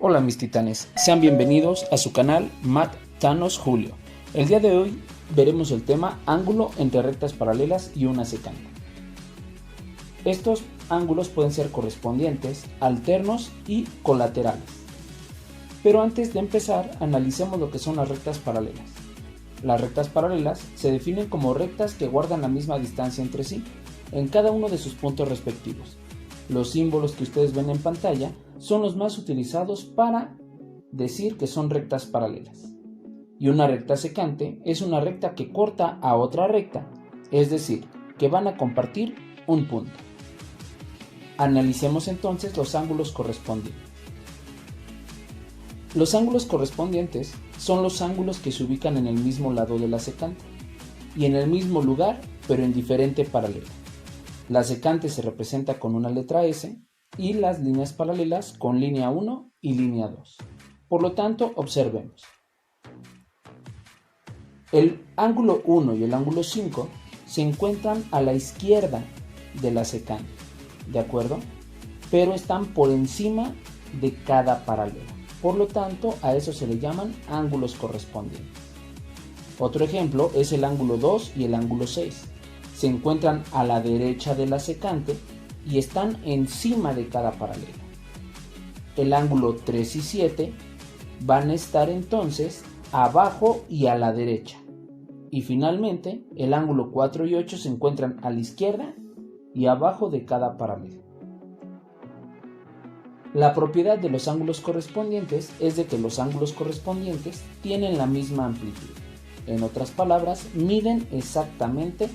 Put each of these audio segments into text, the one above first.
Hola mis titanes, sean bienvenidos a su canal Mat Thanos Julio. El día de hoy veremos el tema ángulo entre rectas paralelas y una secante. Estos ángulos pueden ser correspondientes, alternos y colaterales. Pero antes de empezar, analicemos lo que son las rectas paralelas. Las rectas paralelas se definen como rectas que guardan la misma distancia entre sí, en cada uno de sus puntos respectivos. Los símbolos que ustedes ven en pantalla son los más utilizados para decir que son rectas paralelas. Y una recta secante es una recta que corta a otra recta, es decir, que van a compartir un punto. Analicemos entonces los ángulos correspondientes. Los ángulos correspondientes son los ángulos que se ubican en el mismo lado de la secante y en el mismo lugar, pero en diferente paralela. La secante se representa con una letra S y las líneas paralelas con línea 1 y línea 2. Por lo tanto, observemos. El ángulo 1 y el ángulo 5 se encuentran a la izquierda de la secante, ¿de acuerdo? Pero están por encima de cada paralela. Por lo tanto, a eso se le llaman ángulos correspondientes. Otro ejemplo es el ángulo 2 y el ángulo 6. Se encuentran a la derecha de la secante y están encima de cada paralela. El ángulo 3 y 7 van a estar entonces abajo y a la derecha. Y finalmente, el ángulo 4 y 8 se encuentran a la izquierda y abajo de cada paralela. La propiedad de los ángulos correspondientes es de que los ángulos correspondientes tienen la misma amplitud. En otras palabras, miden exactamente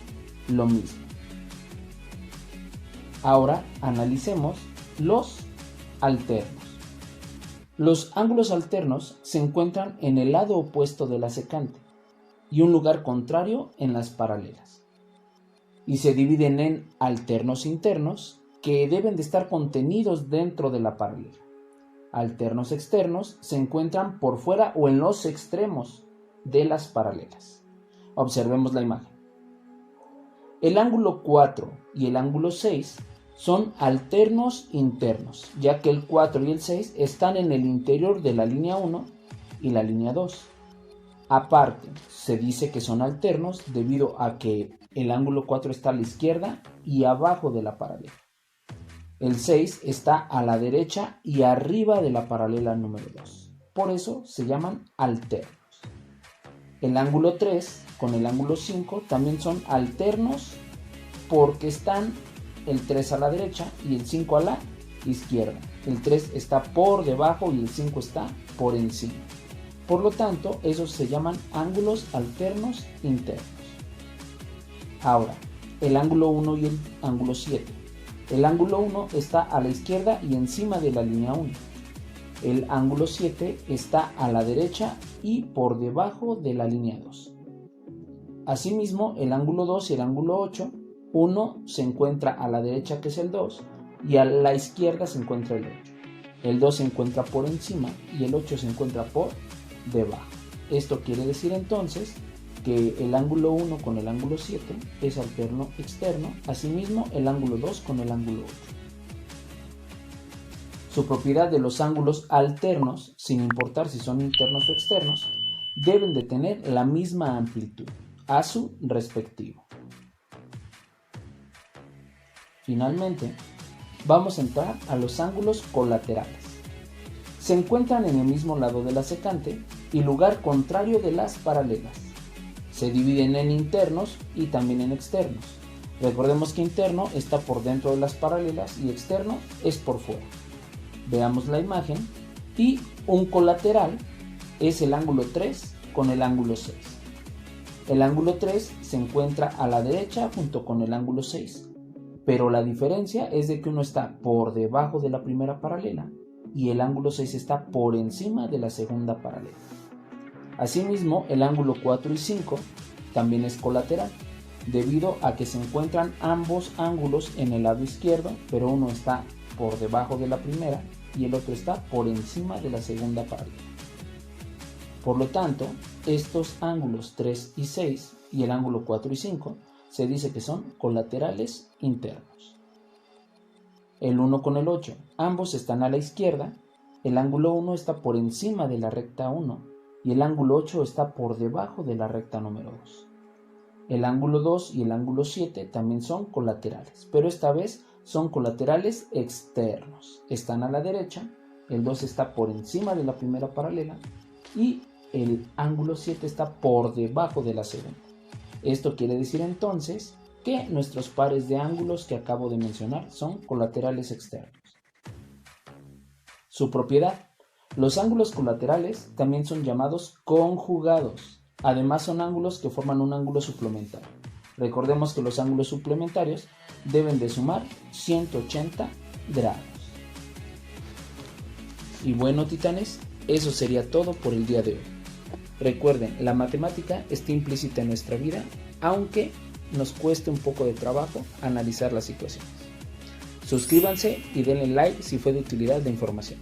lo mismo. Ahora analicemos los alternos. Los ángulos alternos se encuentran en el lado opuesto de la secante y un lugar contrario en las paralelas. Y se dividen en alternos internos que deben de estar contenidos dentro de la paralela. Alternos externos se encuentran por fuera o en los extremos de las paralelas. Observemos la imagen. El ángulo 4 y el ángulo 6 son alternos internos, ya que el 4 y el 6 están en el interior de la línea 1 y la línea 2. Aparte, se dice que son alternos debido a que el ángulo 4 está a la izquierda y abajo de la paralela. El 6 está a la derecha y arriba de la paralela número 2. Por eso se llaman alternos. El ángulo 3 con el ángulo 5 también son alternos porque están el 3 a la derecha y el 5 a la izquierda. El 3 está por debajo y el 5 está por encima. Por lo tanto, esos se llaman ángulos alternos internos. Ahora, el ángulo 1 y el ángulo 7. El ángulo 1 está a la izquierda y encima de la línea 1. El ángulo 7 está a la derecha y por debajo de la línea 2. Asimismo, el ángulo 2 y el ángulo 8, uno se encuentra a la derecha, que es el 2, y a la izquierda se encuentra el 8. El 2 se encuentra por encima y el 8 se encuentra por debajo. Esto quiere decir entonces que el ángulo 1 con el ángulo 7 es alterno externo, asimismo el ángulo 2 con el ángulo 8. Su propiedad de los ángulos alternos, sin importar si son internos o externos, deben de tener la misma amplitud a su respectivo. Finalmente, vamos a entrar a los ángulos colaterales. Se encuentran en el mismo lado de la secante y lugar contrario de las paralelas. Se dividen en internos y también en externos. Recordemos que interno está por dentro de las paralelas y externo es por fuera. Veamos la imagen y un colateral es el ángulo 3 con el ángulo 6. El ángulo 3 se encuentra a la derecha junto con el ángulo 6, pero la diferencia es de que uno está por debajo de la primera paralela y el ángulo 6 está por encima de la segunda paralela. Asimismo, el ángulo 4 y 5 también es colateral, debido a que se encuentran ambos ángulos en el lado izquierdo, pero uno está por debajo de la primera y el otro está por encima de la segunda paralela. Por lo tanto, estos ángulos 3 y 6 y el ángulo 4 y 5 se dice que son colaterales internos. El 1 con el 8, ambos están a la izquierda el ángulo 1 está por encima de la recta 1 y el ángulo 8 está por debajo de la recta número 2. El ángulo 2 y el ángulo 7 también son colaterales, pero esta vez son colaterales externos. Están a la derecha, el 2 está por encima de la primera paralela y el ángulo 7 está por debajo de la segunda. Esto quiere decir entonces que nuestros pares de ángulos que acabo de mencionar son colaterales externos. Su propiedad. Los ángulos colaterales también son llamados conjugados. Además son ángulos que forman un ángulo suplementario. Recordemos que los ángulos suplementarios deben de sumar 180 grados. Y bueno, titanes, eso sería todo por el día de hoy. Recuerden, la matemática está implícita en nuestra vida, aunque nos cueste un poco de trabajo analizar las situaciones. Suscríbanse y denle like si fue de utilidad la información.